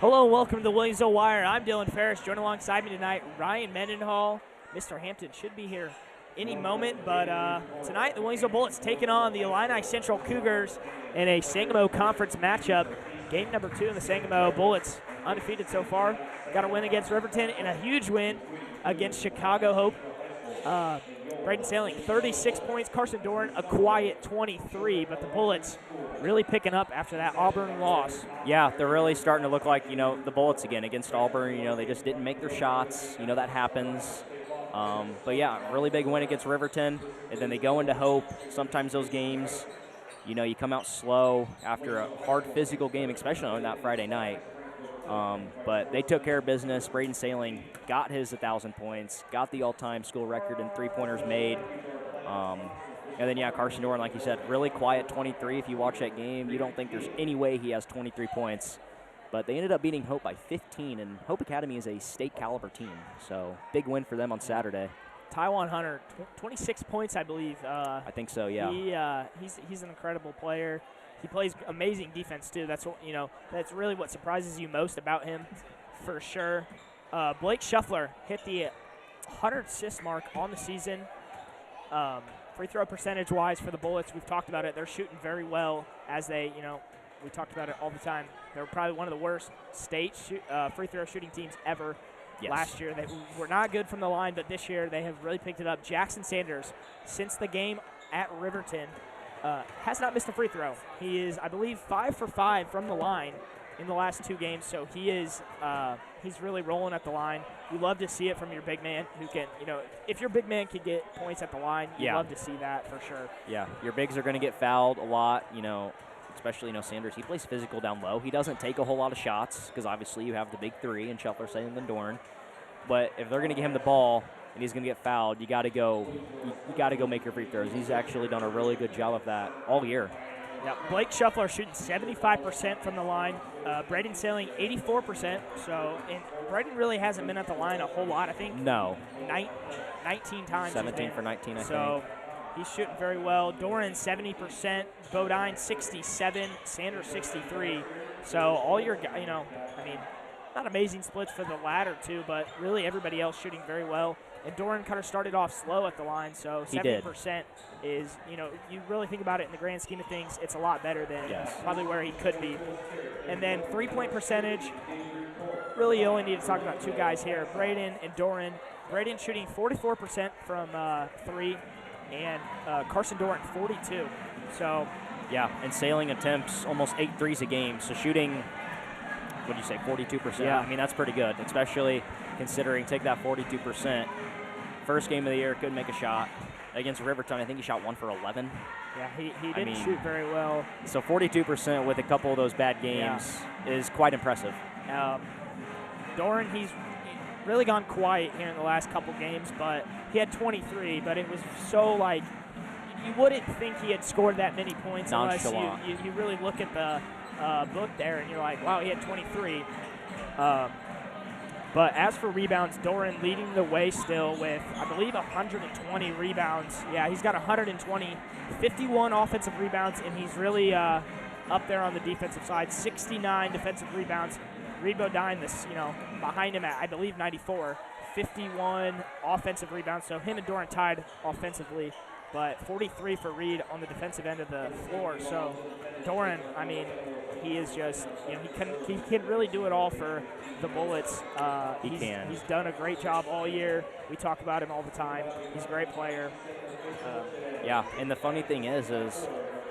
Hello and welcome to the Williamsville Wire. I'm Dylan Ferris. Joined alongside me tonight, Ryan Mendenhall. Mr. Hampton should be here any moment, but tonight the Williamsville Bullets taking on the Illini Central Cougars in a Sangamo Conference matchup. Game number 2 in the Sangamo. Bullets undefeated so far. Got a win against Riverton and a huge win against Chicago Hope. Braden Sailing, 36 points. Carson Doran, a quiet 23, but the Bullets really picking up after that Auburn loss. Yeah, they're really starting to look like, the Bullets again against Auburn. They just didn't make their shots. That happens. But, yeah, really big win against Riverton, and then they go into Hope. Sometimes those games, you come out slow after a hard physical game, especially on that Friday night. But they took care of business. Braden Sailing got his 1,000 points, got the all-time school record in three-pointers made. And then, Carson Doran, like you said, really quiet 23. If you watch that game, you don't think there's any way he has 23 points. But they ended up beating Hope by 15, and Hope Academy is a state-caliber team. So big win for them on Saturday. Taiwan Hunter, 26 points, I believe. I think so, yeah. He's an incredible player. He plays amazing defense too. That's what, that's really what surprises you most about him, for sure. Blake Shuffler hit the 100 assist mark on the season. Free throw percentage-wise for the Bullets, we've talked about it. They're shooting very well as they, we talked about it all the time. They're probably one of the worst state free throw shooting teams ever. Yes. Last year they were not good from the line, but this year they have really picked it up. Jackson Sanders, since the game at Riverton, has not missed a free throw. He is, I believe, 5 for 5 from the line in the last 2 games, so he is he's really rolling at the line. You love to see it from your big man who can, if your big man can get points at the line, you love to see that for sure. Yeah, your bigs are going to get fouled a lot, especially, Sanders. He plays physical down low. He doesn't take a whole lot of shots because obviously you have the big three and Shuffler, Sailing, and Dorn. But if they're going to get him the ball and he's going to get fouled, you got to go make your free throws. He's actually done a really good job of that all year. Yeah, Blake Shuffler shooting 75% from the line. Braden Sailing 84%. So, and Braden really hasn't been at the line a whole lot. I think 19 times. 17 for 19, I think. So he's shooting very well. Doran 70%, Bodine 67, Sanders 63. So all your guys, not amazing splits for the latter two, but really everybody else shooting very well. And Doran kind of started off slow at the line, so 70% is, you really think about it in the grand scheme of things, it's a lot better than probably where he could be. And then three-point percentage, really you only need to talk about 2 guys here, Braden and Doran. Braden shooting 44% from 3, and Carson Doran 42. So, yeah, and Sailing attempts almost 8 threes a game, so shooting, what did you say, 42%? Yeah. I mean, that's pretty good, especially considering take that 42%. First game of the year, couldn't make a shot. Against Riverton, I think he shot 1 for 11. Yeah, he didn't shoot very well. So 42% with a couple of those bad games is quite impressive. Doran, he's really gone quiet here in the last couple games, but he had 23, but it was so you wouldn't think he had scored that many points unless you really look at the book there and you're like, wow, he had 23. But as for rebounds, Doran leading the way still with, I believe, 120 rebounds. Yeah, he's got 120, 51 offensive rebounds, and he's really up there on the defensive side. 69 defensive rebounds. Reed Bodine, behind him at, I believe, 94. 51 offensive rebounds. So him and Doran tied offensively, but 43 for Reed on the defensive end of the floor. So Doran, he is just, he can really do it all for the Bullets. He's done a great job all year. We talk about him all the time. He's a great player. Yeah, and the funny thing is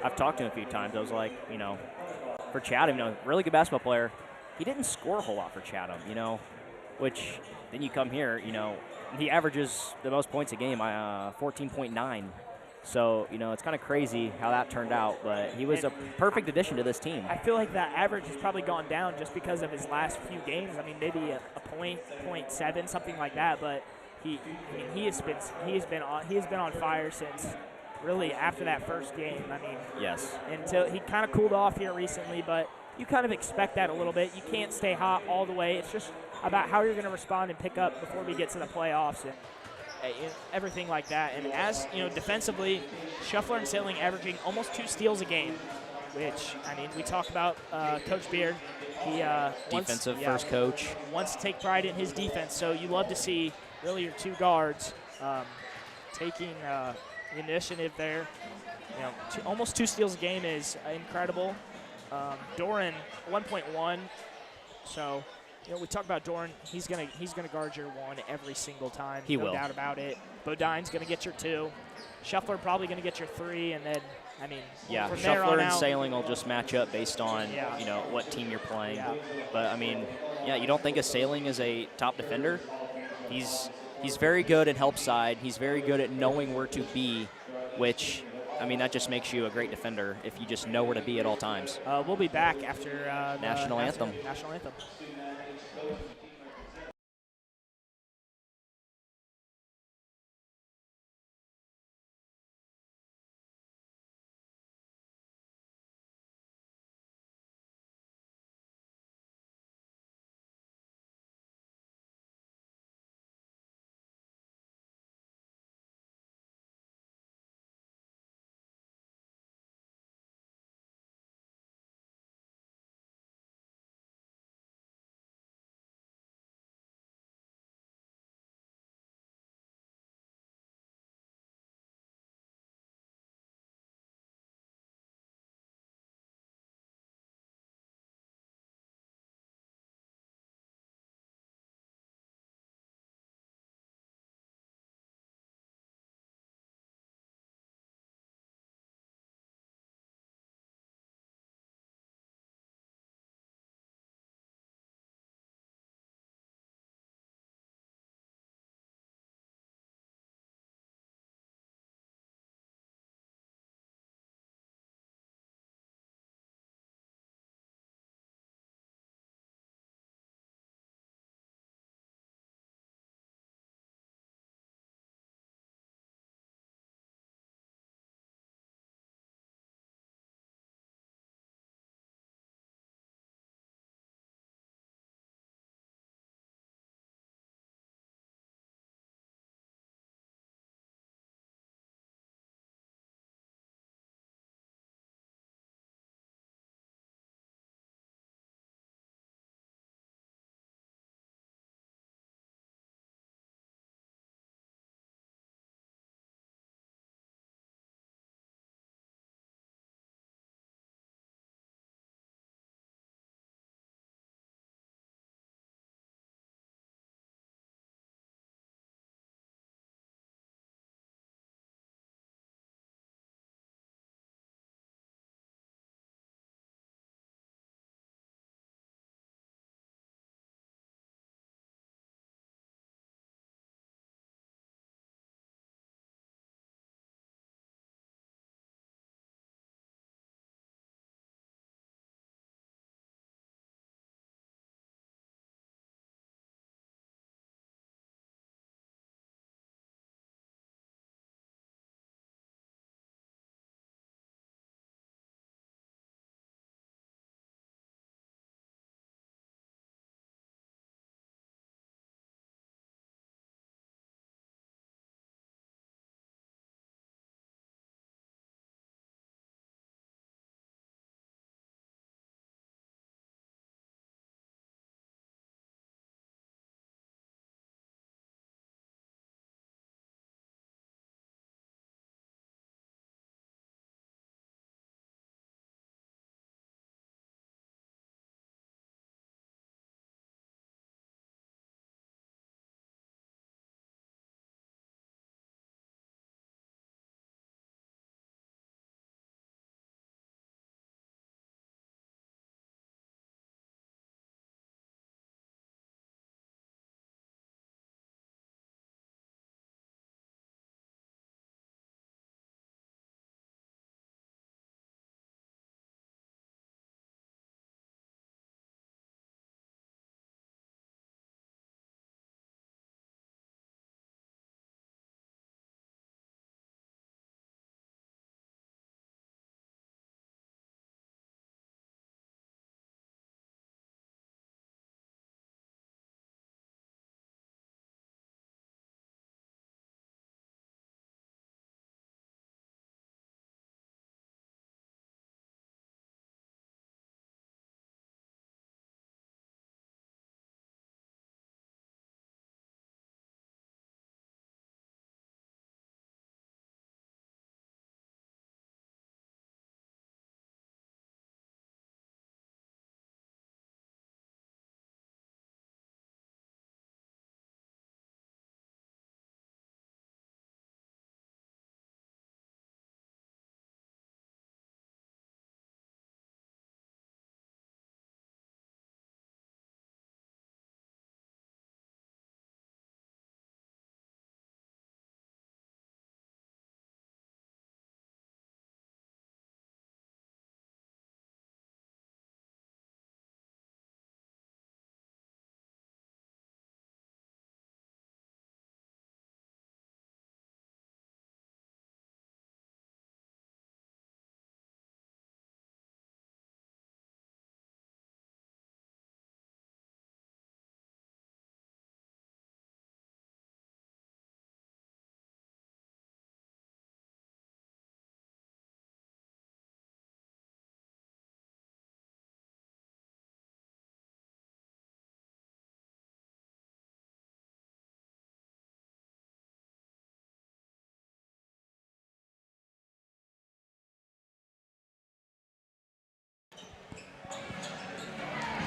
I've talked to him a few times. I was like, for Chatham, really good basketball player. He didn't score a whole lot for Chatham, which then you come here, he averages the most points a game, 14.9. So, it's kind of crazy how that turned out, but he was a perfect addition to this team. I feel like that average has probably gone down just because of his last few games. Maybe a point, 0.7, something like that, but he has been on fire since really after that first game. Yes. Until he kind of cooled off here recently, but you kind of expect that a little bit. You can't stay hot all the way. It's just about how you're going to respond and pick up before we get to the playoffs. And everything like that. And as defensively, Shuffler and Sailing averaging almost 2 steals a game. which, I mean, we talk about Coach Beard. He Defensive first coach. wants to take pride in his defense, so you love to see really your two guards taking the initiative there. You know, almost 2 steals a game is incredible. Doran, 1.1. So, you know, we talk about Doran. He's gonna guard your 1 every single time. He will. No doubt about it. Bodine's gonna get your 2. Scheffler probably gonna get your 3, and then, I mean, Yeah, from there on Scheffler and out, Sailing will just match up based on you know what team you're playing. Yeah. But I mean, yeah, you don't think of Sailing as a top defender? He's very good at help side. He's very good at knowing where to be, which, I mean, that just makes you a great defender if you just know where to be at all times. We'll be back after the National anthem. National anthem.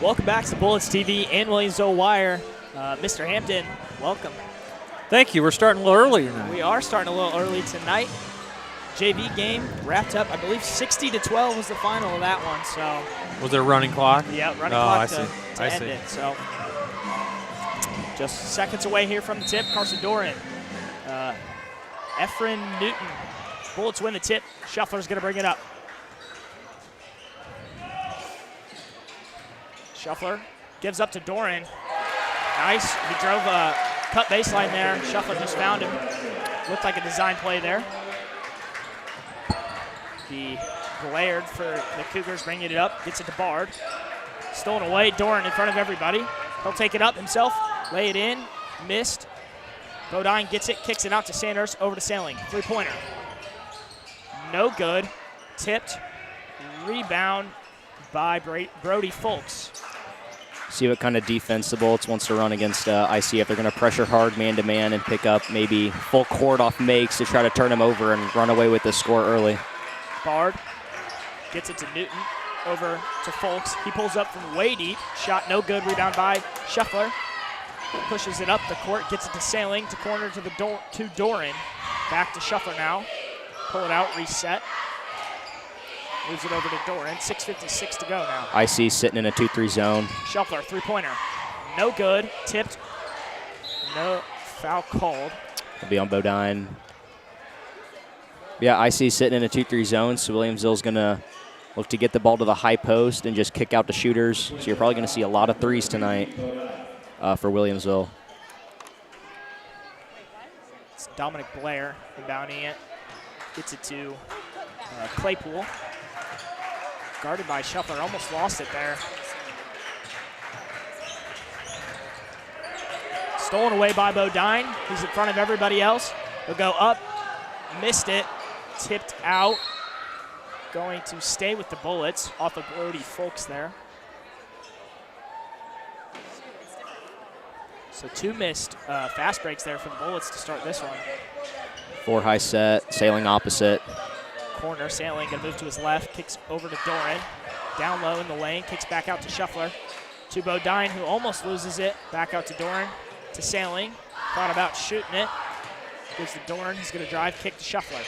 Welcome back to Bullets TV and Williamsville Wire. Mr. Hampton, welcome. Thank you. We're starting a little early tonight. We are starting a little early tonight. JV game wrapped up, I believe 60-12 was the final of that one. So was there a running clock? Yeah, running clock to I end see. it. So just seconds away here from the tip. Carson Doran, Efren Newton. Bullets win the tip. Shuffler's going to bring it up. Shuffler gives up to Doran. Nice. He drove a cut baseline there. Shuffler just found him. Looked like a design play there. He glared for the Cougars, bringing it up. Gets it to Bard. Stolen away. Doran in front of everybody. He'll take it up himself. Lay it in. Missed. Bodine gets it. Kicks it out to Sanders. Over to Sailing. Three-pointer. No good. Tipped. Rebound by Brody Folks. See what kind of defense the Bullets wants to run against IC. If they're going to pressure hard man-to-man and pick up maybe full court off makes to try to turn them over and run away with the score early. Bard gets it to Newton. Over to Folks. He pulls up from way deep. Shot no good. Rebound by Shuffler. Pushes it up the court. Gets it to Sailing. To corner to to Doran. Back to Shuffler now. Pull it out. Reset. Moves it over to Doran. 6:56 to go now. IC sitting in a 2-3 zone. Shuffler, three-pointer. No good. Tipped. No foul called. It'll be on Bodine. Yeah, IC sitting in a 2-3 zone, so Williamsville's going to look to get the ball to the high post and just kick out the shooters. So you're probably going to see a lot of threes tonight for Williamsville. It's Dominic Blair inbounding it. Gets it to Claypool. Guarded by Shuffler, almost lost it there. Stolen away by Bodine. He's in front of everybody else. He'll go up, missed it, tipped out. Going to stay with the Bullets off of Brody Folks there. So two missed fast breaks there for the Bullets to start this one. 4 high set, Sailing opposite. Corner, Sailing gonna move to his left, kicks over to Doran. Down low in the lane, kicks back out to Shuffler. To Bodine, who almost loses it. Back out to Doran, to Sailing. Thought about shooting it. Gives to Doran, he's gonna drive, kick to Shuffler.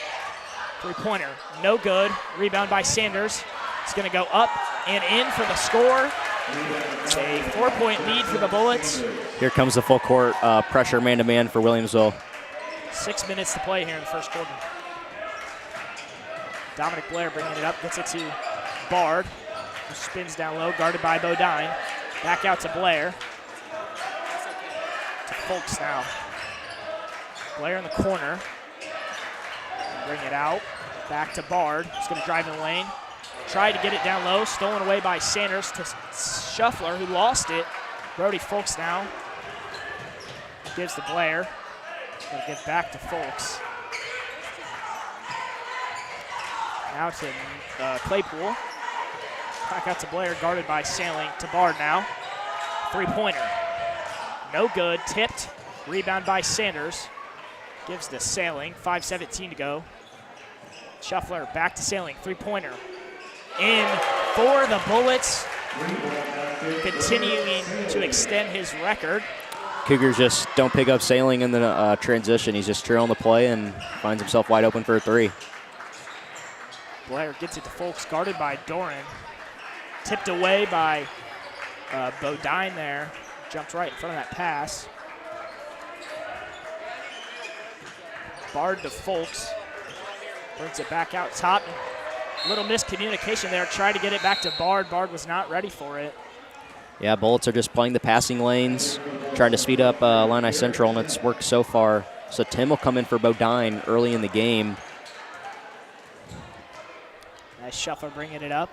Three-pointer, no good. Rebound by Sanders. It's gonna go up and in for the score. It's a 4-point lead for the Bullets. Here comes the full court pressure man-to-man for Williamsville. 6 minutes to play here in the first quarter. Dominic Blair bringing it up, gets it to Bard, who spins down low, guarded by Bodine. Back out to Blair. To Folks now. Blair in the corner. Bring it out. Back to Bard. He's going to drive in the lane. Tried to get it down low. Stolen away by Sanders to Shuffler, who lost it. Brody Folks now. Gives to Blair. Going to get back to Folks. Now to Claypool. Back out to Blair, guarded by Sailing. To Bard now. Three-pointer. No good. Tipped. Rebound by Sanders. Gives to Sailing. 5:17 to go. Shuffler back to Sailing. Three-pointer. In for the Bullets. Continuing to extend his record. Cougars just don't pick up Sailing in the transition. He's just trailing the play and finds himself wide open for a three. Blair gets it to Folks, guarded by Doran. Tipped away by Bodine there. Jumped right in front of that pass. Bard to Folks. Brings it back out top. Little miscommunication there. Tried to get it back to Bard. Bard was not ready for it. Yeah, Bullets are just playing the passing lanes, trying to speed up Illini Central, and it's worked so far. So Tim will come in for Bodine early in the game. Nice Shuffler bringing it up.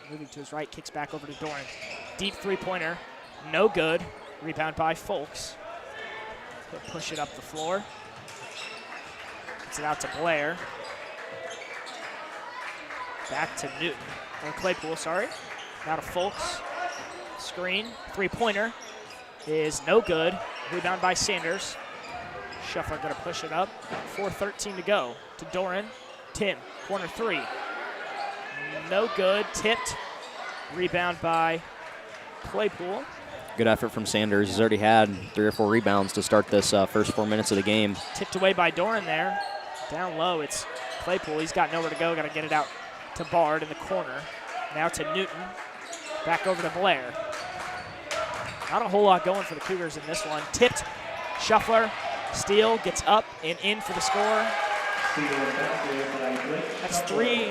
Moving to his right, kicks back over to Doran. Deep three-pointer, no good. Rebound by Folks. He'll push it up the floor. Gets it out to Blair. Back to Newton, or Claypool, sorry. Now to Folks. Screen, three-pointer is no good. Rebound by Sanders. Shuffler gonna push it up. 4:13 to go. To Doran. Tim, corner three. No good, tipped. Rebound by Claypool. Good effort from Sanders. He's already had 3 or 4 rebounds to start this first 4 minutes of the game. Tipped away by Doran there. Down low, it's Claypool. He's got nowhere to go. Got to get it out to Bard in the corner. Now to Newton. Back over to Blair. Not a whole lot going for the Cougars in this one. Tipped. Shuffler. Steele gets up and in for the score. That's 3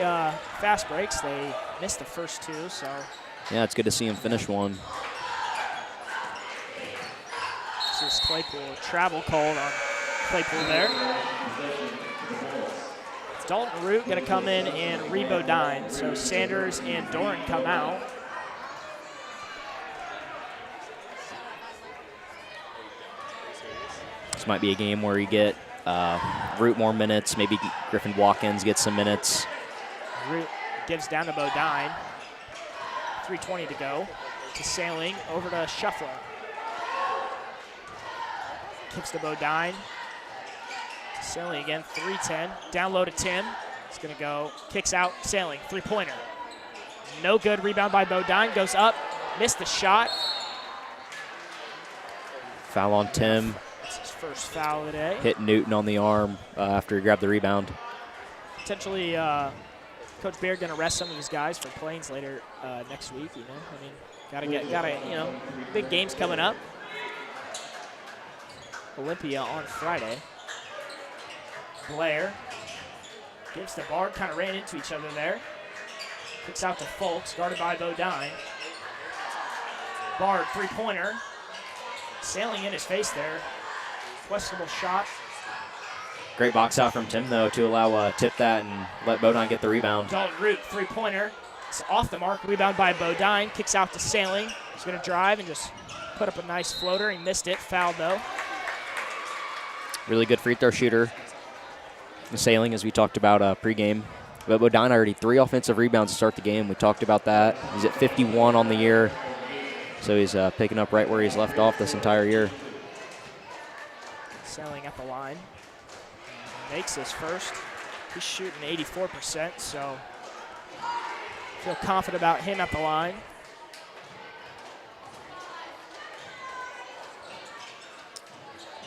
fast breaks. They missed the first 2, so. Yeah, it's good to see him finish one. This is Claypool. Travel called on Claypool there. Dalton Root going to come in and Rebodine. So Sanders and Doran come out. This might be a game where you get Root more minutes. Maybe Griffin Watkins gets some minutes. Root gives down to Bodine. 3:20 to go. To Sailing over to Shuffler. Kicks to Bodine. Sailing again, 3:10. Down low to Tim. He's going to go, kicks out, Sailing, 3-pointer. No good, rebound by Bodine, goes up, missed the shot. Foul on Tim. That's his first foul today. Hit Newton on the arm after he grabbed the rebound. Potentially, Coach Baird going to rest some of his guys for Plains later next week, you know. I mean, gotta, you know, big games coming up. Olympia on Friday. Blair gives the Bard, kind of ran into each other there. Kicks out to Folks, guarded by Bodine. Bard, 3-pointer. Sailing in his face there. Questionable shot. Great box out from Tim, though, to allow Tip that and let Bodine get the rebound. Dalton Root, 3-pointer. It's off the mark, rebound by Bodine. Kicks out to Sailing. He's going to drive and just put up a nice floater. He missed it, fouled though. Really good free throw shooter. Sailing, as we talked about pregame. But Bodine already 3 offensive rebounds to start the game. We talked about that. He's at 51 on the year. So he's picking up right where he's left off this entire year. Sailing at the line. Makes his first. He's shooting 84%, so feel confident about him at the line.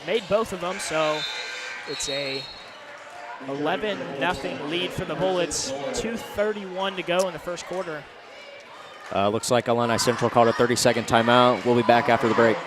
Made both of them, so it's a 11-0 lead for the Bullets. 2:31 to go in the first quarter. Looks like Illini Central called a 30-second timeout. We'll be back after the break.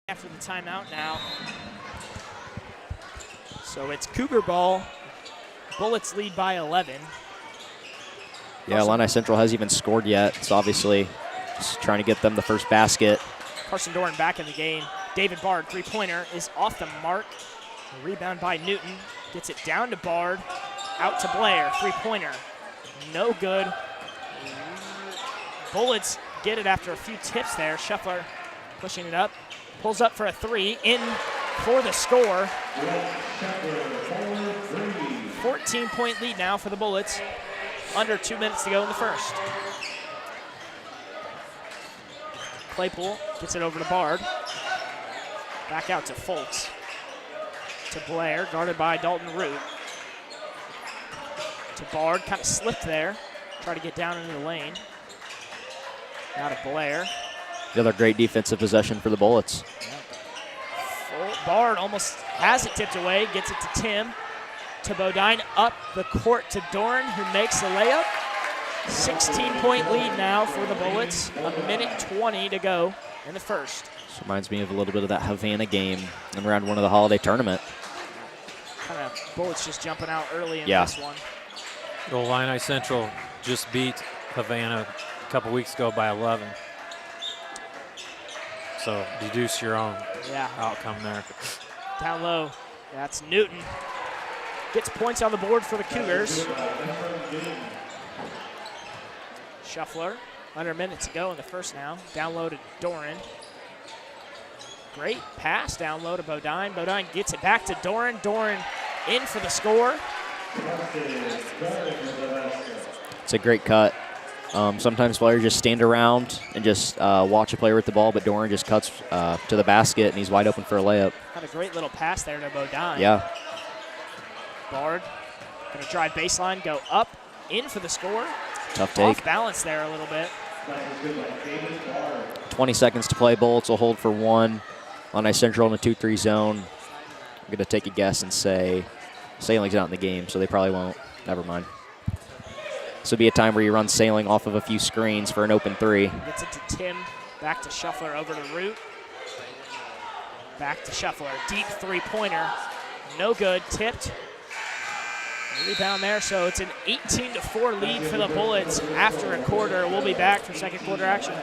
After the timeout now. So it's Cougar ball. Bullets lead by 11. Yeah, Illini Central hasn't even scored yet. It's obviously just trying to get them the first basket. Carson Doran back in the game. David Bard, 3-pointer, is off the mark. Rebound by Newton. Gets it down to Bard. Out to Blair, 3-pointer. No good. Bullets get it after a few tips there. Shuffler pushing it up. Pulls up for a 3, in for the score. 14-point lead now for the Bullets. Under 2 minutes to go in the first. Claypool gets it over to Bard. Back out to Foltz. To Blair, guarded by Dalton Root. To Bard, kind of slipped there. Try to get down into the lane. Now to Blair. The other great defensive possession for the Bullets. Bard almost has it tipped away, gets it to Tim. To Bodine, up the court to Doran, who makes the layup. 16-point lead now for the Bullets. 1:20 to go in the first. This reminds me of a little bit of that Havana game in round 1 of the holiday tournament. Kind of Bullets just jumping out early in Yeah. this one. Illini Central just beat Havana a couple weeks ago by 11. So deduce your own Yeah. outcome there. Down low, that's Newton. gets points on the board for the Cougars. Shuffler, under a minute to go in the first now. Down low to Doran. Great pass down low to Bodine. Bodine gets it back to Doran. Doran in for the score. It's a great cut. Sometimes players just stand around and just watch a player with the ball, but Doran just cuts to the basket, and he's wide open for a layup. Had a great little pass there to Bodine. Yeah. Bard going to drive baseline, go up, in for the score. Tough take. Off balance there a little bit. 20 seconds to play. Bullets will hold for one. On Central in a 2-3 zone. I'm going to take a guess and say Sailing's out in the game, so they probably won't. Never mind. This would be a time where you run Sailing off of a few screens for an open three. Gets it to Tim, back to Shuffler, over to Root. Back to Shuffler, deep three-pointer. No good, tipped. Rebound there, so it's an 18-4 lead for the Bullets after a quarter. We'll be back for second quarter action.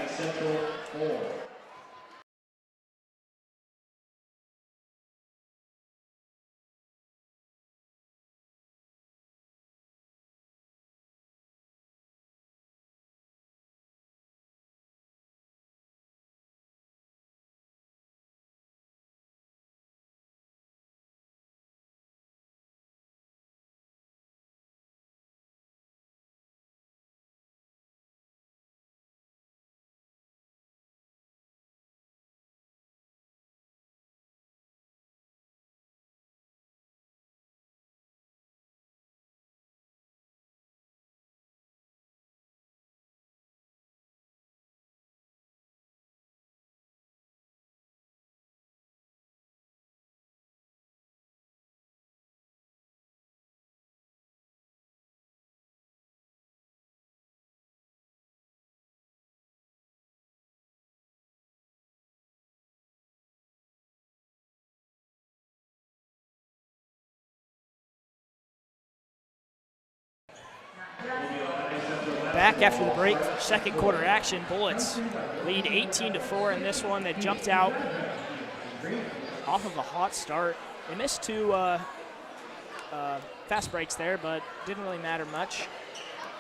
Back after the break for second quarter action. Bullets lead 18-4 in this one. They jumped out off of a hot start. They missed two fast breaks there, but didn't really matter much.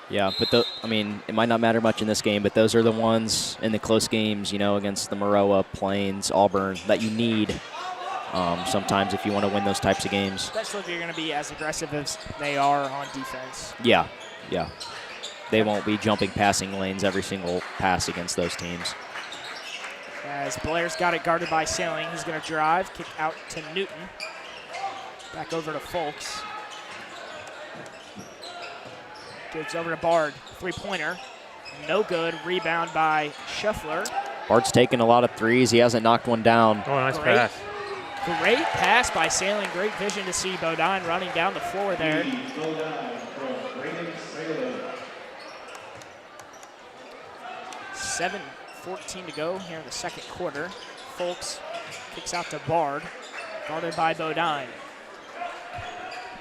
Yeah, but it might not matter much in this game, but those are the ones in the close games, against the Maroa, Plains, Auburn, that you need sometimes if you want to win those types of games. Especially if you're going to be as aggressive as they are on defense. Yeah. They won't be jumping passing lanes every single pass against those teams. As Blair's got it guarded by Sailing, he's going to drive, kick out to Newton. Back over to Folks. Gives over to Bard, three-pointer. No good, rebound by Shuffler. Bard's taken a lot of threes. He hasn't knocked one down. Oh, nice pass. Great pass by Sailing. Great vision to see Bodine running down the floor there. 7:14 to go here in the second quarter. Folks kicks out to Bard, guarded by Bodine.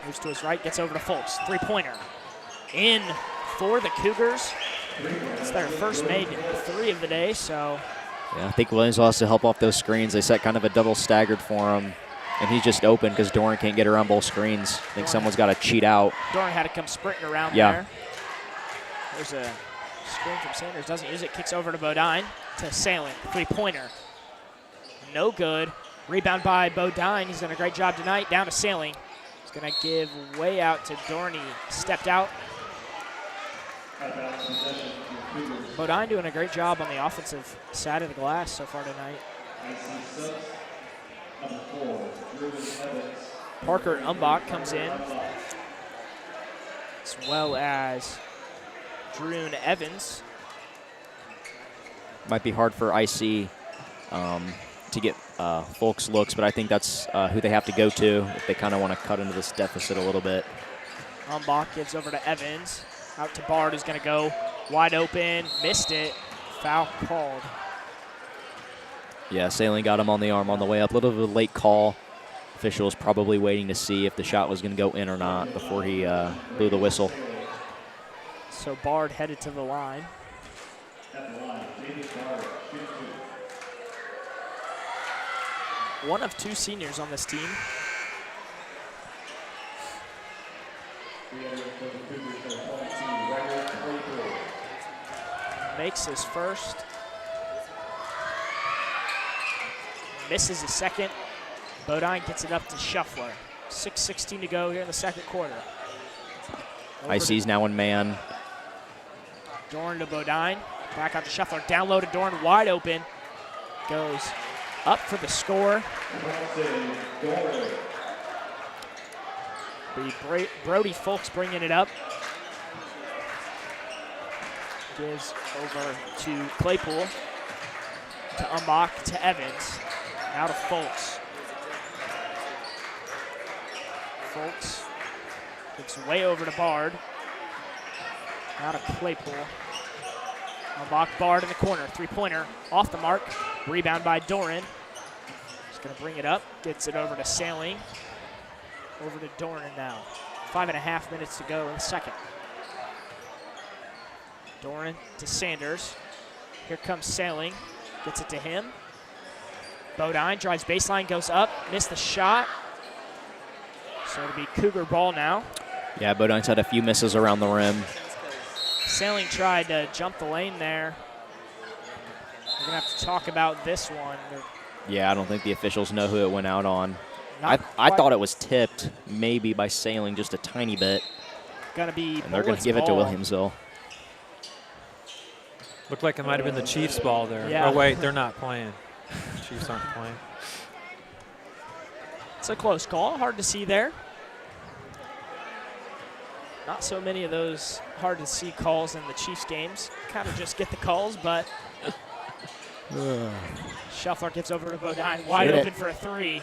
Moves to his right, gets over to Folks. Three-pointer. In for the Cougars. It's their first made three of the day, so. Yeah, I think Williamsville has to help off those screens. They set kind of a double staggered for him, and he's just open because Doran can't get around both screens. I think someone's got to cheat out. Doran had to come sprinting around there. There's a screen from Sanders, doesn't use it, kicks over to Bodine, to Sailing, three-pointer. No good. Rebound by Bodine. He's done a great job tonight. Down to Sailing. He's going to give way out to Dorney. Stepped out. Bodine doing a great job on the offensive side of the glass so far tonight. Parker Umbach comes in, as well as Drew Evans. Might be hard for IC to get Folks looks, but I think that's who they have to go to if they kind of want to cut into this deficit a little bit. Umbach gives over to Evans. Out to Bard, who's going to go wide open. Missed it. Foul called. Yeah, Sailing got him on the arm on the way up. A little bit of a late call. Official was probably waiting to see if the shot was going to go in or not before he blew the whistle. So Bard headed to the line. One of two seniors on this team. Makes his first. Misses his second. Bodine gets it up to Shuffler. 6:16 to go here in the second quarter. IC's now in man. Doran to Bodine. Back out to Shuffler. Down low to Doran. Wide open. Goes up for the score. Brody Folks bringing it up. Gives over to Claypool. To Umbach to Evans. Now to Folks. Folks gets way over to Bard. Now to Claypool. Umbach, Bard in the corner. Three-pointer off the mark. Rebound by Doran. He's going to bring it up. Gets it over to Sailing. Over to Doran now. 5.5 minutes to go in the second. Doran to Sanders. Here comes Sailing. Gets it to him. Bodine drives baseline, goes up. Missed the shot. So it'll be Cougar ball now. Yeah, Bodine's had a few misses around the rim. Sailing tried to jump the lane there. We're going to have to talk about this one. Yeah, I don't think the officials know who it went out on. Not I thought it was tipped maybe by Sailing just a tiny bit. Going to be And they're going to give it to Williamsville. Looked like it might have been the Chiefs' ball there. Yeah. Oh, wait, they're not playing. Chiefs aren't playing. It's a close call. Hard to see there. Not so many of those hard to see calls in the Chiefs games. Kind of just get the calls, but Shuffler gets over to Bodine. Wide open for a three.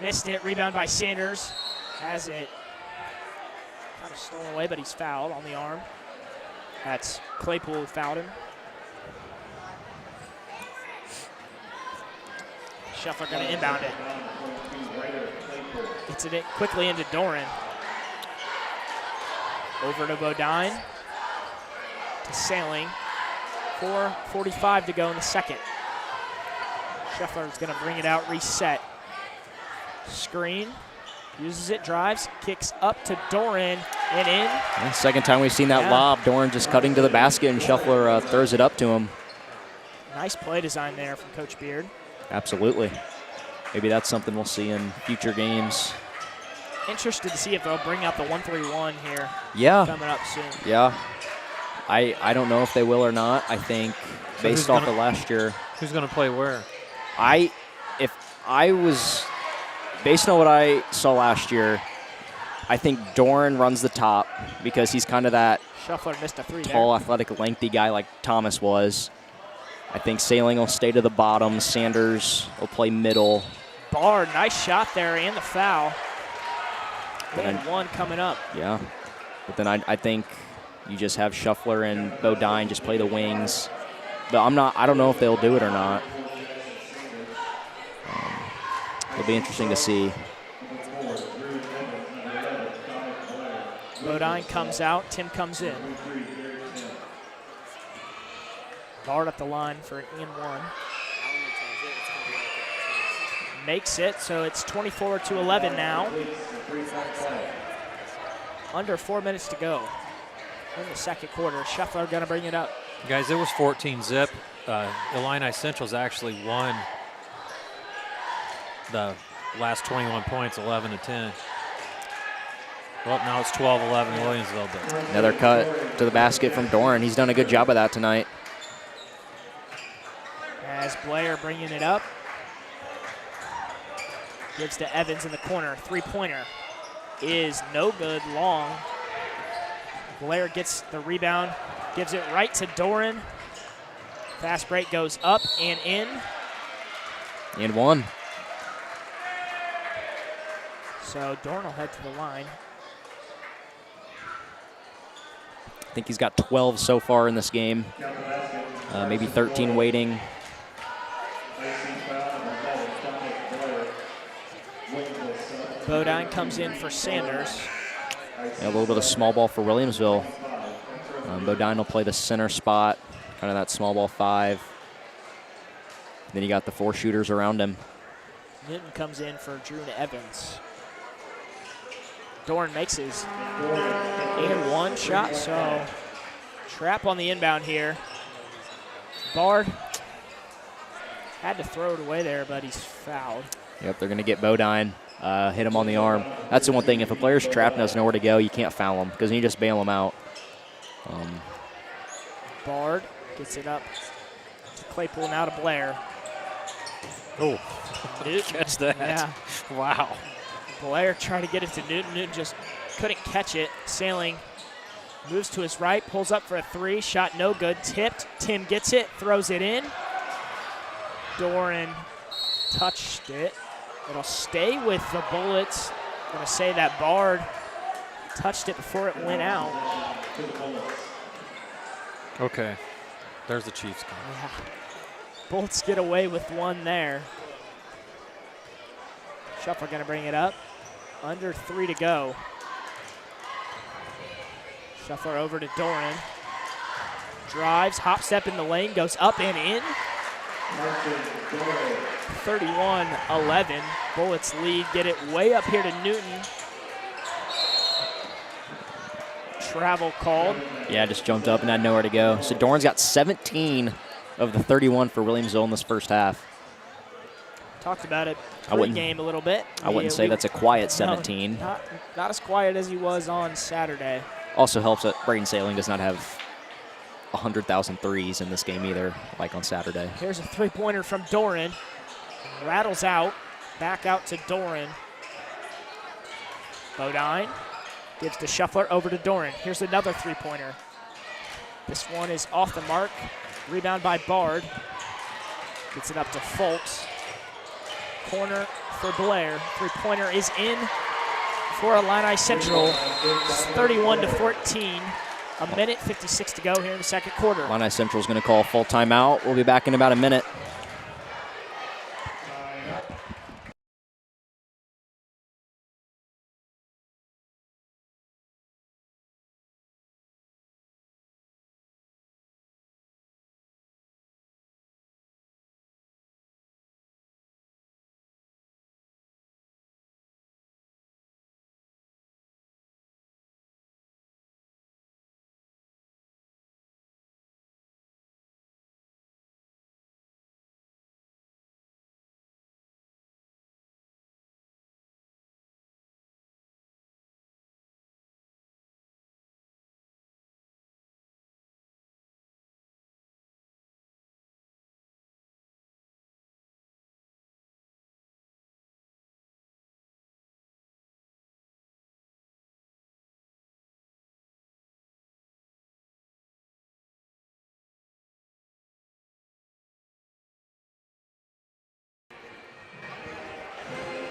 Missed it. Rebound by Sanders. Has it kind of stolen away, but he's fouled on the arm. That's Claypool who fouled him. Shuffler going to inbound it. Gets it quickly into Doran. Over to Bodine. To Sailing. 4:45 to go in the second. Shuffler is going to bring it out, reset. Screen. Uses it, drives, kicks up to Doran and in. And second time we've seen that lob. Doran just cutting to the basket, and Shuffler throws it up to him. Nice play design there from Coach Beard. Absolutely. Maybe that's something we'll see in future games. Interested to see if they'll bring out the 1-3-1 here. Yeah. Coming up soon. Yeah. I don't know if they will or not. I think based off of last year. Who's going to play where? Based on what I saw last year, I think Doran runs the top because he's kind of that Shuffler missed a three tall, there. athletic, lengthy guy like Thomas was. I think Sailing will stay to the bottom. Sanders will play middle. Bard, nice shot there and the foul. And one coming up. Yeah. But then I think you just have Shuffler and Bodine just play the wings. But I don't know if they'll do it or not. It'll be interesting to see. Bodine comes out, Tim comes in. Bard at the line for an in-one. Makes it, so it's 24-11 now. Under 4 minutes to go in the second quarter. Shuffler going to bring it up. Guys, it was 14-zip. Illini Central's actually won the last 21 points, 11-10. Well, now it's 12-11 Williamsville. But another cut to the basket from Doran. He's done a good job of that tonight. As Blair bringing it up. Gives to Evans in the corner. Three-pointer is no good, long. Blair gets the rebound, gives it right to Doran. Fast break goes up and in. And one. So Doran will head to the line. I think he's got 12 so far in this game. Maybe 13 waiting. Bodine comes in for Sanders. Yeah, a little bit of small ball for Williamsville. Bodine will play the center spot, kind of that small ball five. Then you got the four shooters around him. Newton comes in for Drew Evans. Doran makes his and one shot, so trap on the inbound here. Bard had to throw it away there, but he's fouled. Yep, they're going to get Bodine, hit him on the arm. That's the one thing. If a player's trapped and has nowhere to go, you can't foul him because you just bail him out. Bard gets it up to Claypool, now to Blair. Oh, catch that. Yeah. Wow. Blair tried to get it to Newton. Newton just couldn't catch it. Sailing moves to his right, pulls up for a three. Shot no good. Tipped. Tim gets it, throws it in. Doran touched it. It'll stay with the Bullets. I'm going to say that Bard touched it before it went out. Okay. There's the Chiefs. Yeah. Bullets get away with one there. Shuffler going to bring it up. Under 3 to go. Shuffler over to Doran. Drives, hop step in the lane, goes up and in. 31-11. Bullets lead, get it way up here to Newton. Travel called. Yeah, just jumped up and had nowhere to go. So Doran's got 17 of the 31 for Williamsville in this first half. Talked about it pre-game a little bit. I wouldn't say that's a quiet 17. No, not as quiet as he was on Saturday. Also helps that Braden Sailing does not have 100,000 threes in this game either, like on Saturday. Here's a three-pointer from Doran. Rattles out. Back out to Doran. Bodine gives to Shuffler over to Doran. Here's another three-pointer. This one is off the mark. Rebound by Bard. Gets it up to Folks. Corner for Blair. Three-pointer is in for Illini Central. It's 31-14. A minute 56 to go here in the second quarter. Illini Central is going to call a full timeout. We'll be back in about a minute.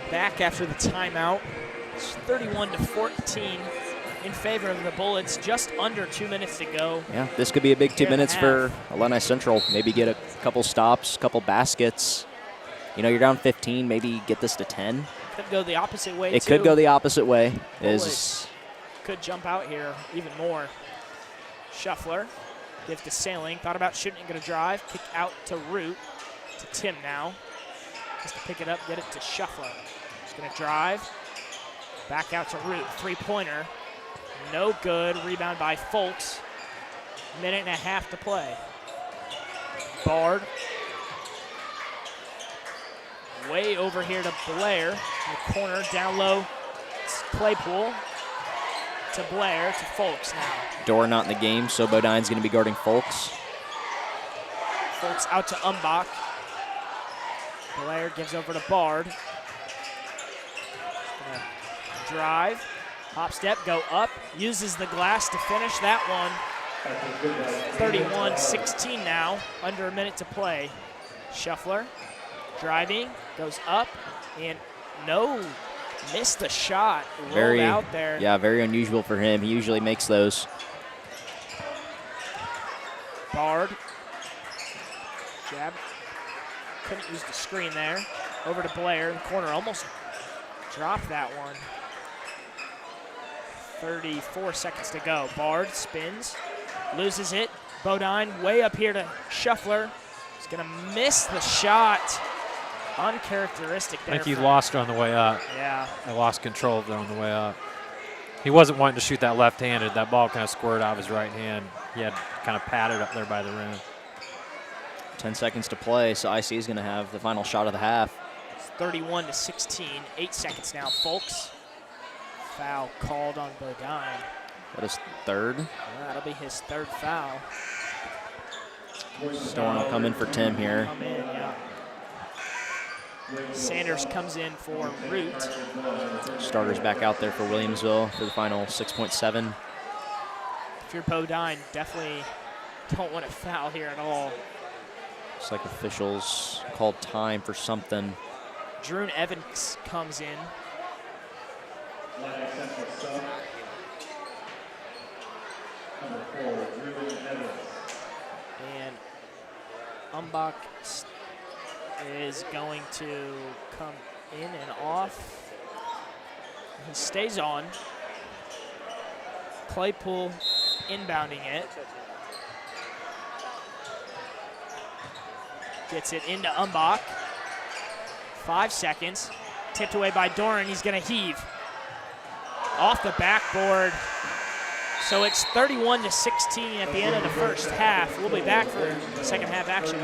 Back after the timeout. It's 31-14 in favor of the Bullets. Just under 2 minutes to go. Yeah, this could be a big 2 minutes for Illini Central. Maybe get a couple stops, couple baskets. You know, you're down 15, maybe get this to 10. Could go the opposite way, It could go the opposite way. Bullets could jump out here even more. Shuffler gives to Sailing. Thought about shooting, going to drive. Kick out to Root. To Tim now. Just to pick it up, get it to Shuffler. He's going to drive. Back out to Root. Three-pointer. No good. Rebound by Folks. Minute and a half to play. Bard. Way over here to Blair. In the corner, down low. It's Claypool. To Blair, to Folks now. Dora not in the game, so Bodine's going to be guarding Folks. Folks out to Umbach. Blair gives over to Bard. Drive, hop step, go up, uses the glass to finish that one. 31-16 now, under a minute to play. Shuffler, driving, goes up, and no, missed the shot. Rolled out there. Yeah, very unusual for him. He usually makes those. Bard, jab. Couldn't use the screen there. Over to Blair in the corner, almost dropped that one. 34 seconds to go. Bard spins, loses it. Bodine way up here to Shuffler. He's gonna miss the shot. Uncharacteristic there. I think he lost her on the way up. Yeah. I lost control of it on the way up. He wasn't wanting to shoot that left-handed. That ball kind of squirted out of his right hand. He had kind of patted up there by the rim. 10 seconds to play, so IC is going to have the final shot of the half. It's 31-16. 8 seconds now, folks. Foul called on Bodine. That is third. That'll be his third foul. Storm will come in for Tim here. Come in, yeah. Sanders comes in for Root. Starters back out there for Williamsville for the final 6.7. If you're Bodine, definitely don't want to foul here at all. Looks like officials called time for something. Drew Evans comes in. And Umbach is going to come in and off. He stays on. Claypool inbounding it. Gets it into Umbach. 5 seconds. Tipped away by Doran. He's going to heave. Off the backboard. So it's 31-16 at the end of the first half. We'll be back for second half action.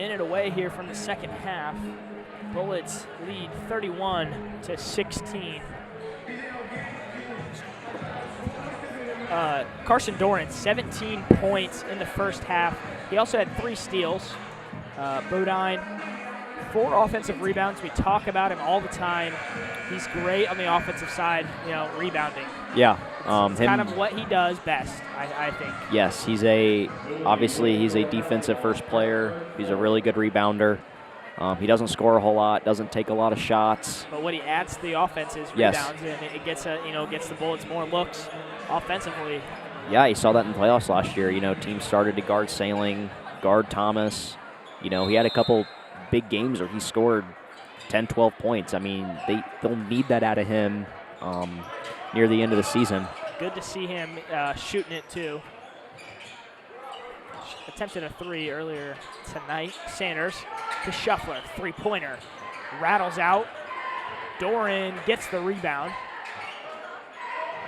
minute away here from the second half. Bullets lead 31-16. Carson Doran, 17 points in the first half. He also had 3 steals. Bodine, 4 offensive rebounds. We talk about him all the time. He's great on the offensive side, rebounding. Yeah. It's kind of what he does best, I think. Yes, obviously he's a defensive first player. He's a really good rebounder. He doesn't score a whole lot, doesn't take a lot of shots. But what he adds to the offense is rebounds, and it gets gets the Bullets more looks offensively. Yeah, you saw that in the playoffs last year. Teams started to guard Sailing, guard Thomas. He had a couple big games where he scored 10, 12 points. I mean, they'll need that out of him near the end of the season. Good to see him shooting it too. Attempted a 3 earlier tonight. Sanders to Shuffler, 3-pointer. Rattles out. Doran gets the rebound.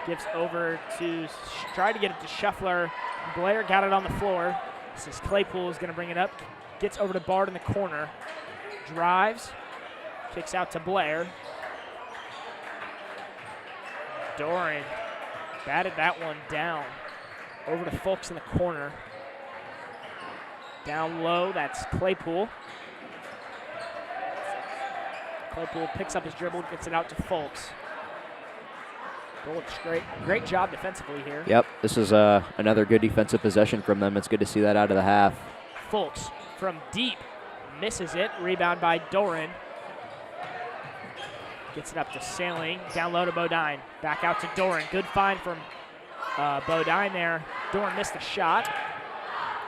Gives over to, try to get it to Shuffler. Blair got it on the floor. This is Claypool is going to bring it up. Gets over to Bard in the corner. Drives. Kicks out to Blair. Doran batted that one down. Over to Folks in the corner. Down low, that's Claypool. Claypool picks up his dribble, gets it out to Folks. Bullets, great job defensively here. Yep, this is another good defensive possession from them. It's good to see that out of the half. Folks from deep, misses it. Rebound by Doran. Gets it up to Sailing, down low to Bodine. Back out to Doran. Good find from Bodine there. Doran missed the shot.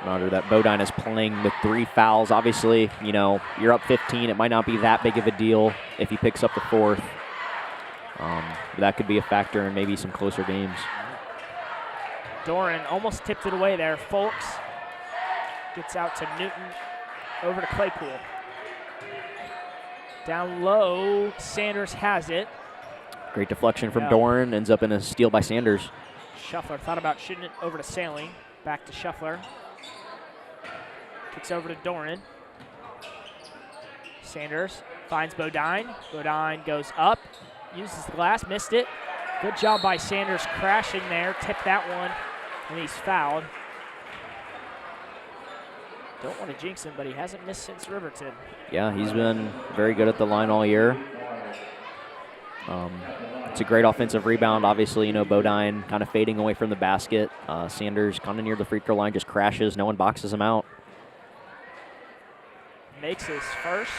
Reminder that Bodine is playing with 3 fouls. Obviously, you're up 15. It might not be that big of a deal if he picks up the 4th. That could be a factor in maybe some closer games. Doran almost tipped it away there. Folks gets out to Newton, over to Claypool. Down low, Sanders has it. Great deflection from Doran, ends up in a steal by Sanders. Shuffler thought about shooting it over to Sailing. Back to Shuffler. Kicks over to Doran. Sanders finds Bodine. Bodine goes up, uses the glass, missed it. Good job by Sanders crashing there, tipped that one, and he's fouled. Don't want to jinx him, but he hasn't missed since Riverton. Yeah, he's been very good at the line all year. It's a great offensive rebound. Obviously, Bodine kind of fading away from the basket. Sanders kind of near the free throw line, just crashes. No one boxes him out. Makes his first,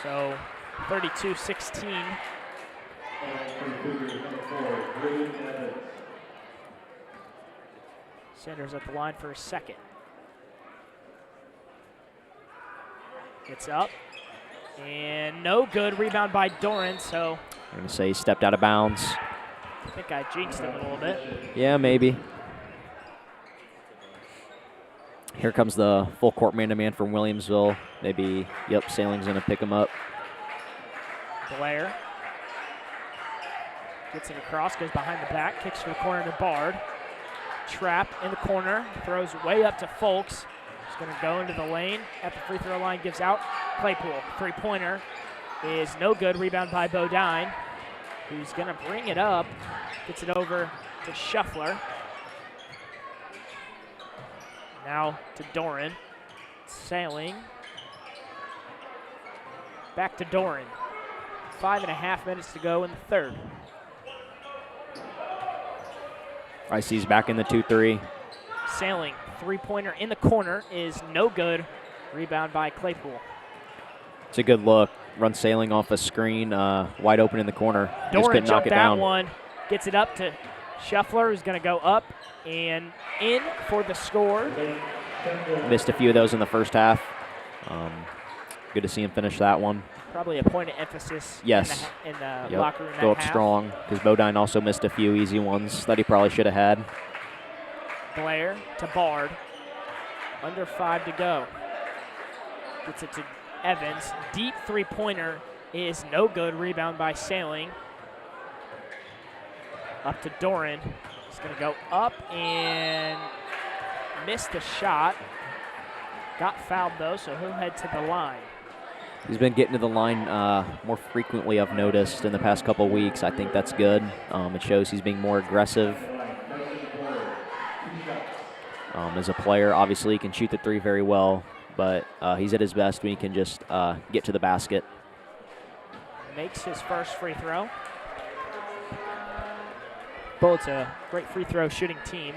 so 32-16. Sanders at the line for a second. It's up, and no good. Rebound by Doran, so. I'm going to say he stepped out of bounds. I think I jinxed him a little bit. Yeah, maybe. Here comes the full court man-to-man from Williamsville. Maybe, Sailing's going to pick him up. Blair gets it across, goes behind the back, kicks to the corner to Bard. Trap in the corner, throws way up to Folks. He's going to go into the lane at the free throw line, gives out. Claypool, 3-pointer is no good. Rebound by Bodine, who's going to bring it up. Gets it over to Shuffler. Now to Doran. Sailing. Back to Doran. 5.5 minutes to go in the third. He's back in the 2-3. Sailing, 3-pointer in the corner is no good. Rebound by Claypool. It's a good look. Run Sailing off a screen, wide open in the corner. Just Doran couldn't knock jumped it that down. one. Gets it up to Shuffler, who's going to go up and in for the score. Missed a few of those in the first half. Good to see him finish that one. Probably a point of emphasis. Yes. In the locker room. Go up strong, because Bodine also missed a few easy ones that he probably should have had. Blair to Bard. Under 5 to go. Gets it to Evans. Deep 3-pointer is no good. Rebound by Sailing. Up to Doran. He's going to go up and miss the shot. Got fouled, though, so he'll head to the line. He's been getting to the line more frequently, I've noticed, in the past couple weeks. I think that's good. It shows he's being more aggressive. As a player, obviously, he can shoot the three very well, but he's at his best when he can just get to the basket. Makes his first free throw. Bullets a great free throw shooting team.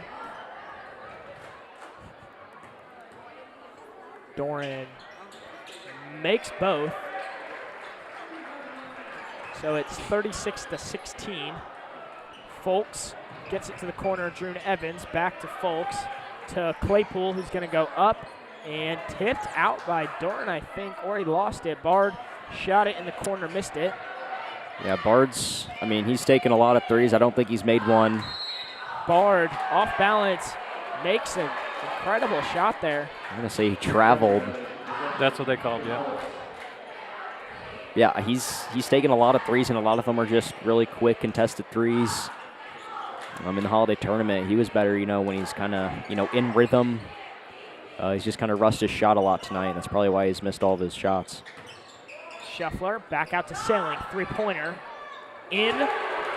Doran makes both. So it's 36-16. Folks gets it to the corner. Drew Evans back to Folks to Claypool, who's going to go up and tipped out by Doran, I think, or he lost it. Bard shot it in the corner, missed it. Yeah, Bard's, I mean, he's taken a lot of threes. I don't think he's made one. Bard off balance makes an incredible shot there. I'm going to say he traveled. That's what they called, yeah. Yeah, he's taken a lot of threes, and a lot of them are just really quick contested threes. In the holiday tournament, he was better, when he's kind of, in rhythm. He's just kind of rushed his shot a lot tonight, and that's probably why he's missed all of his shots. Scheffler back out to Sailing, three-pointer. In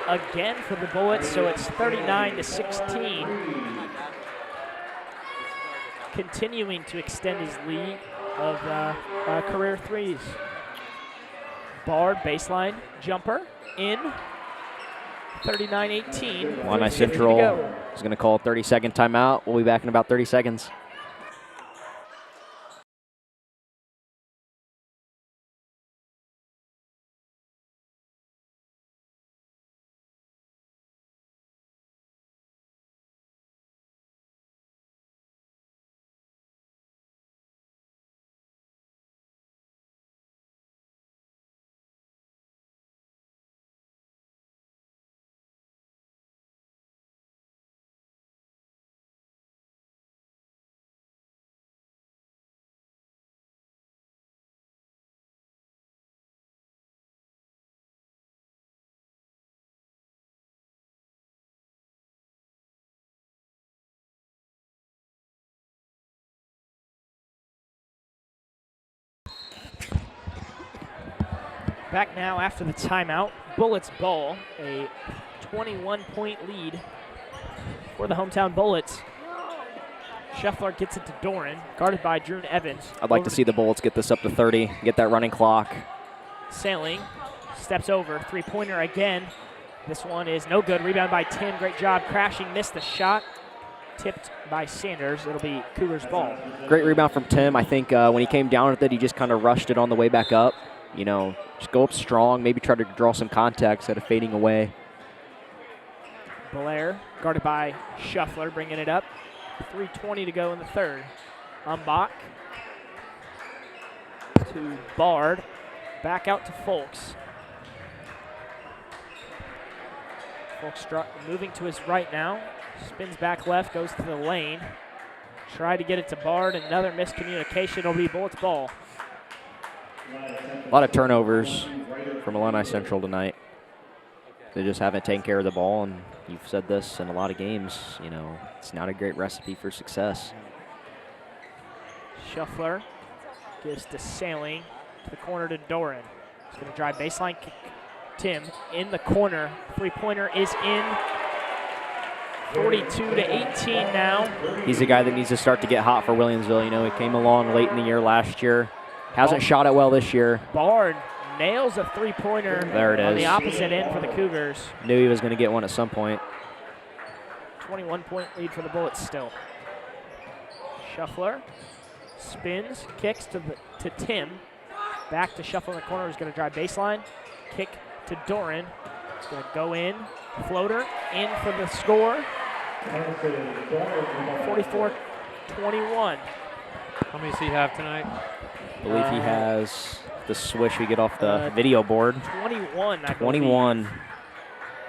again for the Bullets, so it's 39-16. Continuing to extend his lead of career threes. Bard, baseline, jumper, in. 39-18. Illini Central is going to call a 30-second timeout. We'll be back in about 30 seconds. Back now after the timeout. Bullets ball, a 21-point lead for the hometown Bullets. Scheffler gets it to Doran, guarded by Drew Evans. I'd like to see the Bullets get this up to 30, get that running clock. Sailing, steps over, three-pointer again. This one is no good. Rebound by Tim. Great job crashing, missed the shot. Tipped by Sanders. It'll be Cougars ball. Great rebound from Tim. I think when he came down with it, he just kind of rushed it on the way back up. Just go up strong, maybe try to draw some contact instead of fading away. Blair, guarded by Scheffler, bringing it up. 3:20 to go in the third. Umbach to Bard. Back out to Folks. Folks moving to his right now. Spins back left, goes to the lane. Try to get it to Bard. Another miscommunication. It'll be Bullets ball. A lot of turnovers from Illini Central tonight. They just haven't taken care of the ball, and you've said this in a lot of games, it's not a great recipe for success. Scheffler gives to Sailing, to the corner to Doran. He's going to drive baseline, kick Tim in the corner. Three-pointer is in. 42-18 now. He's a guy that needs to start to get hot for Williamsville. He came along late in the year last year. Hasn't shot it well this year. Bard nails a three-pointer there it on is. The opposite end for the Cougars. Knew he was going to get one at some point. 21-point lead for the Bullets still. Scheffler spins, kicks to Tim. Back to Scheffler in the corner. He's going to drive baseline. Kick to Doran. He's going to go in. Floater in for the score. 44-21. How many does he have tonight? I believe he has the swish we get off the video board. 21, I 21. believe.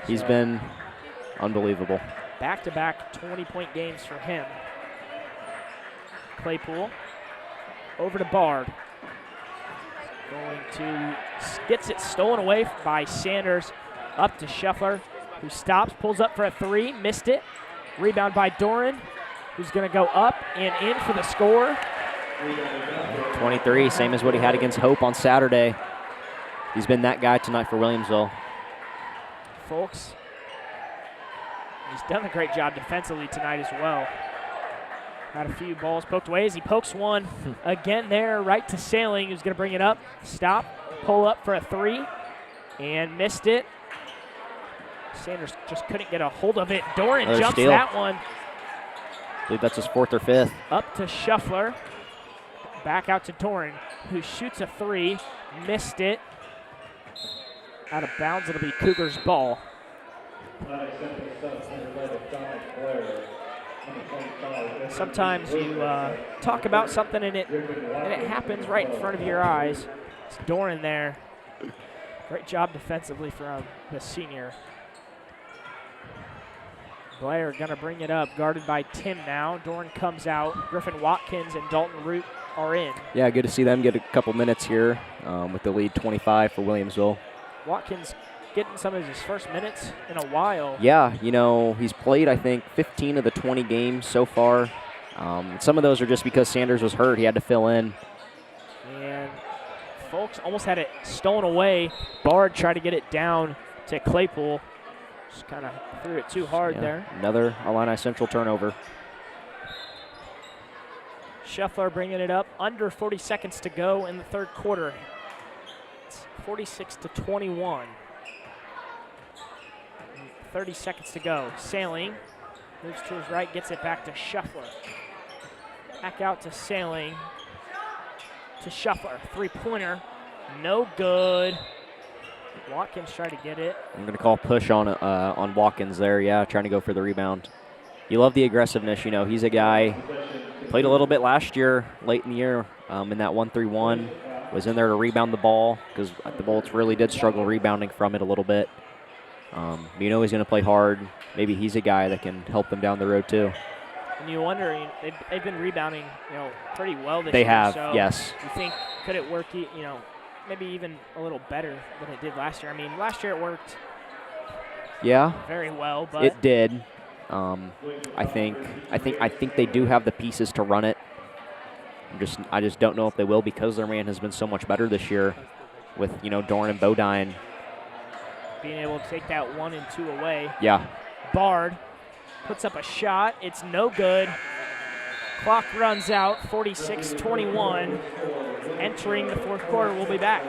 He's been unbelievable. Back-to-back 20-point games for him. Claypool over to Bard. Going to, gets it stolen away by Sanders. Up to Scheffler, who stops, pulls up for a three, missed it. Rebound by Doran, who's going to go up and in for the score. 23, same as what he had against Hope on Saturday. He's been that guy tonight for Williamsville. Folks, he's done a great job defensively tonight as well. Had a few balls poked away as he pokes one again there, right to Sailing, who's going to bring it up. Stop, pull up for a 3, and missed it. Sanders just couldn't get a hold of it. Doran Another jumps steal. that one. I believe that's his 4th or 5th. Up to Shuffler. Back out to Doran, who shoots a 3, missed it. Out of bounds, it'll be Cougars ball. Sometimes you talk about something and it happens right in front of your eyes. It's Doran there. Great job defensively from the senior. Blair gonna bring it up, guarded by Tim now. Doran comes out. Griffin Watkins and Dalton Root are in. Yeah, good to see them get a couple minutes here with the lead 25 for Williamsville. Watkins getting some of his first minutes in a while. Yeah, you know, he's played, I think, 15 of the 20 games so far. Some of those are just because Sanders was hurt. He had to fill in. And folks almost had it stolen away. Bard tried to get it down to Claypool. Just kind of threw it too hard there. Another Illini Central turnover. Scheffler bringing it up. Under 40 seconds to go in the third quarter. It's 46-21. 30 seconds to go. Sailing moves to his right, gets it back to Scheffler. Back out to Sailing. To Scheffler. 3-pointer. No good. Watkins tried to get it. I'm going to call push on Watkins there. Yeah, trying to go for the rebound. You love the aggressiveness. You know, he's a guy, played a little bit last year, late in the year, in that 1-3-1. Was in there to rebound the ball because the Bolts really did struggle rebounding from it a little bit. You know he's going to play hard. Maybe he's a guy that can help them down the road too. And you wonder, they've been rebounding, pretty well this They year. have, so yes. You think, could it work, maybe even a little better than it did last year? I mean, last year it worked very well, but it did. I think they do have the pieces to run it. I just don't know if they will because their man has been so much better this year with, Doran and Bodine. Being able to take that 1 and 2 away. Yeah. Bard puts up a shot. It's no good. Clock runs out, 46-21. Entering the fourth quarter, we'll be back.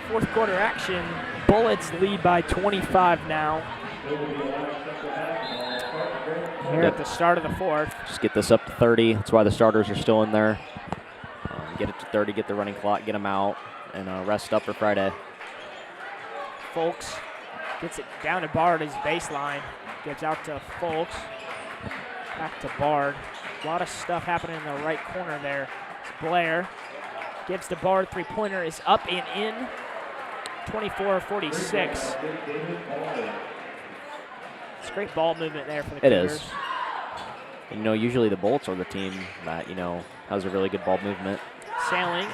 Fourth quarter action. Bullets lead by 25 now. Here at the start of the fourth. Just get this up to 30. That's why the starters are still in there. Get it to 30, get the running clock, get them out, and rest up for Friday. Folks gets it down to Bard as baseline. Gives out to Folks. Back to Bard. A lot of stuff happening in the right corner there. It's Blair. Gives to Bard. 3-pointer is up and in. 24-46. It's great ball movement there for the Cougars. It is. And, usually the Bolts are the team that, has a really good ball movement. Sailing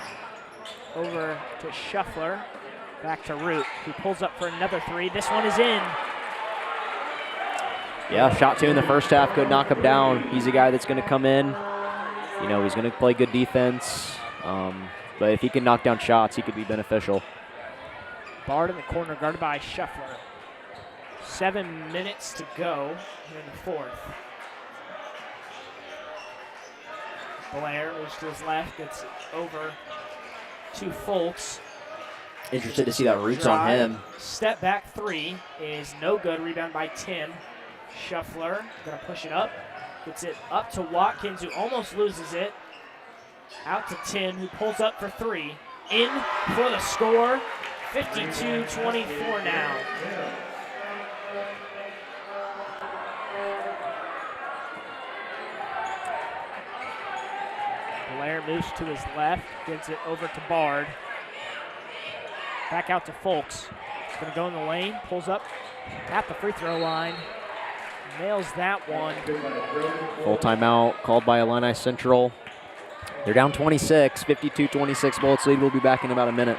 over to Shuffler. Back to Root, who pulls up for another 3. This one is in. Yeah, shot 2 in the first half, could knock him down. He's a guy that's going to come in. He's going to play good defense. But if he can knock down shots, he could be beneficial. Bard in the corner, guarded by Shuffler. 7 minutes to go here in the fourth. Blair moves to his left, gets over to Folks. Interested to see that roots on him. Step back three is no good. Rebound by Tim. Shuffler gonna push it up. Gets it up to Watkins, who almost loses it. Out to Tim, who pulls up for three. In for the score. 52-24 now. Blair moves to his left, gives it over to Bard. Back out to Folks. He's going to go in the lane, pulls up at the free throw line. Nails that one. Full timeout called by Illini Central. They're down 26, 52-26 Bullets lead. We'll be back in about a minute.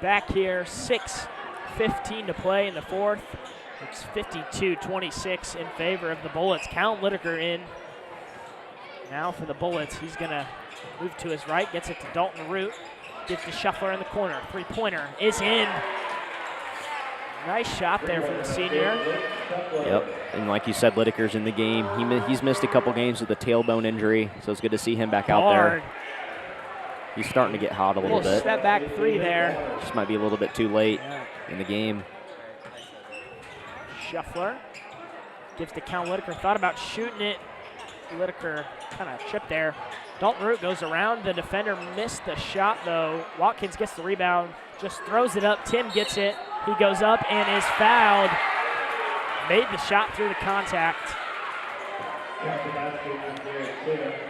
Back here, 6:15 to play in the fourth. It's 52-26 in favor of the Bullets. Cal Lideker in. Now for the Bullets, he's gonna move to his right, gets it to Dalton Root, gives to Shuffler in the corner. Three-pointer is in. Nice shot there from the senior. Yep, and like you said, Lideker's in the game. He's missed a couple games with a tailbone injury, so it's good to see him back out there. He's starting to get hot a little bit. Step back three there. Just might be a little bit too late in the game. Shuffler gives to Cal Lideker. Thought about shooting it. Lideker kind of tripped there. Dalton Root goes around. The defender missed the shot, though. Watkins gets the rebound, just throws it up. Tim gets it. He goes up and is fouled. Made the shot through the contact.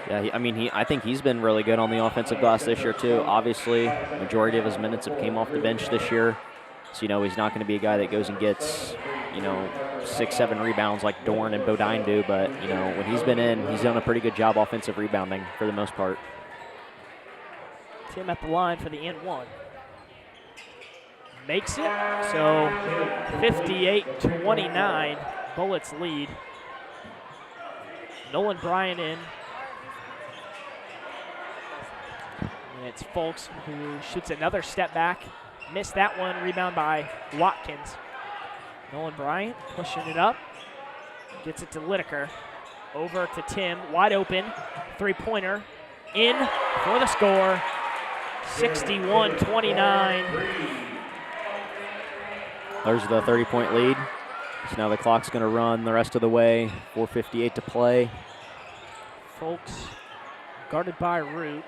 Yeah, I think he's been really good on the offensive glass this year too. Obviously, majority of his minutes have came off the bench this year, so he's not going to be a guy that goes and gets 6-7 rebounds like Dorn and Bodine do. But when he's been in, he's done a pretty good job offensive rebounding for the most part. Tim at the line for the and one. Makes it. So 58-29, Bullets lead. Nolan Bryant in. And it's Folks who shoots another step back. Missed that one. Rebound by Watkins. Nolan Bryant pushing it up. Gets it to Lideker. Over to Tim. Wide open. Three-pointer. In for the score. 61-29. There's the 30-point lead. So now the clock's going to run the rest of the way. 4:58 to play. Folks guarded by Root.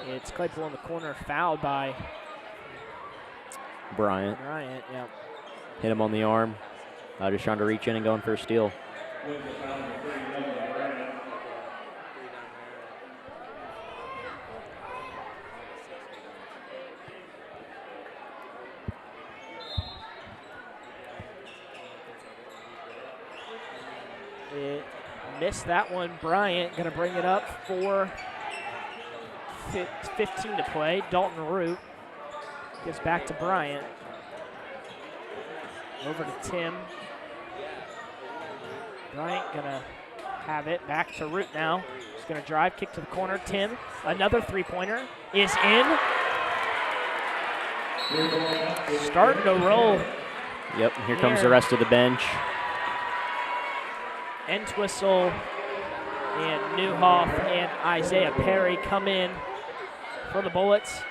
It's Claypool in the corner, fouled by Bryant. Yeah. Hit him on the arm. Just trying to reach in and going for a steal. It missed that one. Bryant going to bring it up for 15 to play. Dalton Root gives back to Bryant. Over to Tim. Bryant going to have it. Back to Root now. He's going to drive, kick to the corner. Tim, another three-pointer is in. Starting to roll. Yep, here comes the rest of the bench. Entwistle and Newhoff and Isaiah Perry come in for the Bullets.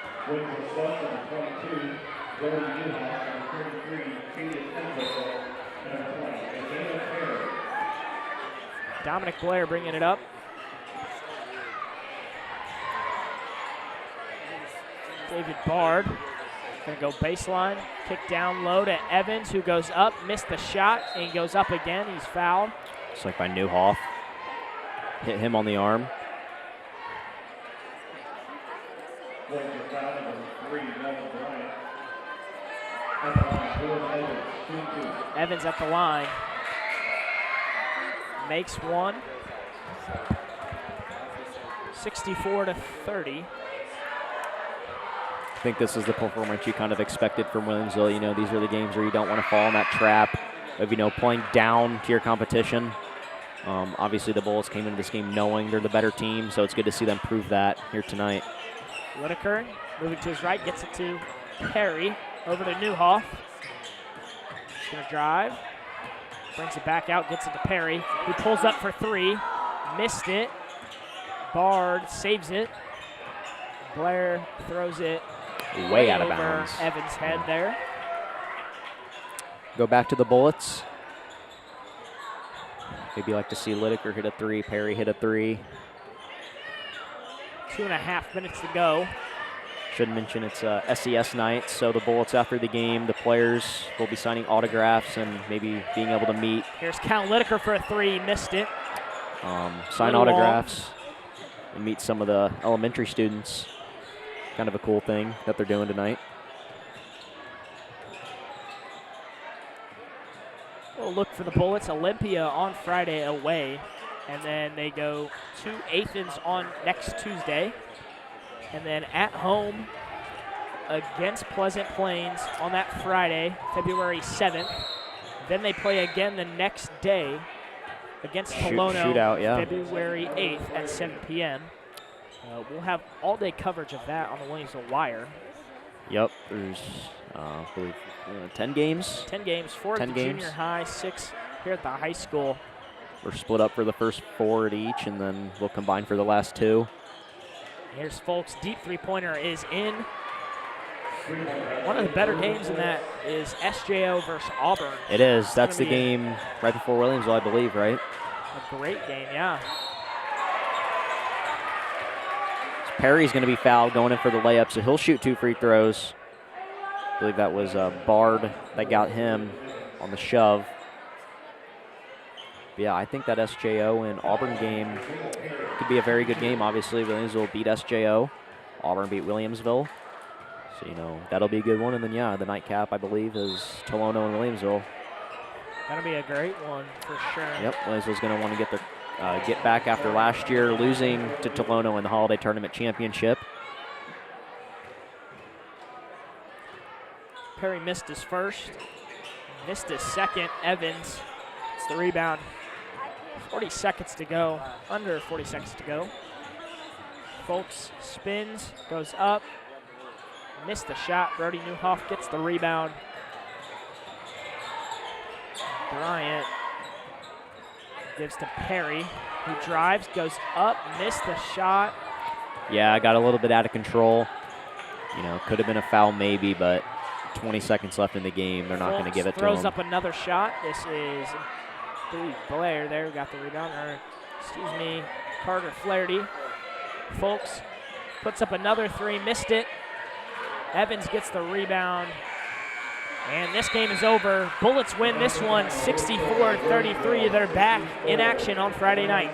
Dominic Blair bringing it up. David Bard gonna go baseline, kick down low to Evans, who goes up, missed the shot, and he goes up again. He's fouled. It's like by Newhoff. Hit him on the arm. Evans at the line. Makes one. 64-30. I think this is the performance you kind of expected from Williamsville. You know, these are the games where you don't want to fall in that trap of, you know, playing down to your competition. Obviously, the Bulls came into this game knowing they're the better team, so it's good to see them prove that here tonight. Whitaker moving to his right, gets it to Perry, over to Newhoff. He's gonna drive, brings it back out, gets it to Perry, who pulls up for three, missed it. Bard saves it. Blair throws it way out of over bounds. Evans' head there. Go back to the Bullets. Maybe like to see Lidecker hit a three, Perry hit a three. 2.5 minutes to go. Should mention it's SES night, so the Bullets after the game, the players will be signing autographs and maybe being able to meet. Here's Cal Lidecker for a three, missed it. Sign autographs and meet some of the elementary students. Kind of a cool thing that they're doing tonight. We'll look for the Bullets. Olympia on Friday away, and then they go to Athens on next Tuesday, and then at home against Pleasant Plains on that Friday, February 7th. Then they play again the next day against Tolono, shootout, yeah. February 8th at 7 p.m. We'll have all-day coverage of that on the Williamsville Wire. Yep, there's, I believe, 10 games. 10 games, 4 at the junior high, 6 here at the high school. We're split up for the first 4 at each, and then we'll combine for the last 2. Here's Folks' deep three-pointer is in. One of the better games in that is SJO versus Auburn. It is. That's the game right before Williamsville, I believe, right? A great game, yeah. Perry's going to be fouled going in for the layup, so he'll shoot 2 free throws. I believe that was Bard that got him on the shove. But yeah, I think that SJO and Auburn game could be a very good game. Obviously, Williamsville beat SJO. Auburn beat Williamsville. So, you know, that'll be a good one. And then, yeah, the nightcap, I believe, is Tolono and Williamsville. That'll be a great one for sure. Yep, Williamsville's going to want to get their get back after last year losing to Tolono in the Holiday Tournament Championship. Perry missed his first, missed his second. Evans, it's the rebound. 40 seconds to go, under 40 seconds to go. Folks spins, goes up, missed the shot. Brody Newhoff gets the rebound. Bryant gives to Perry, who drives, goes up, missed the shot. Yeah, I got a little bit out of control. You know, could have been a foul maybe, but 20 seconds left in the game. They're not going to give it to him. Throws up another shot. This is Blair there, got the rebound. Or, excuse me, Carter Flaherty. Folks puts up another three, missed it. Evans gets the rebound. And this game is over. Bullets win this one 64-33. They're back in action on Friday night.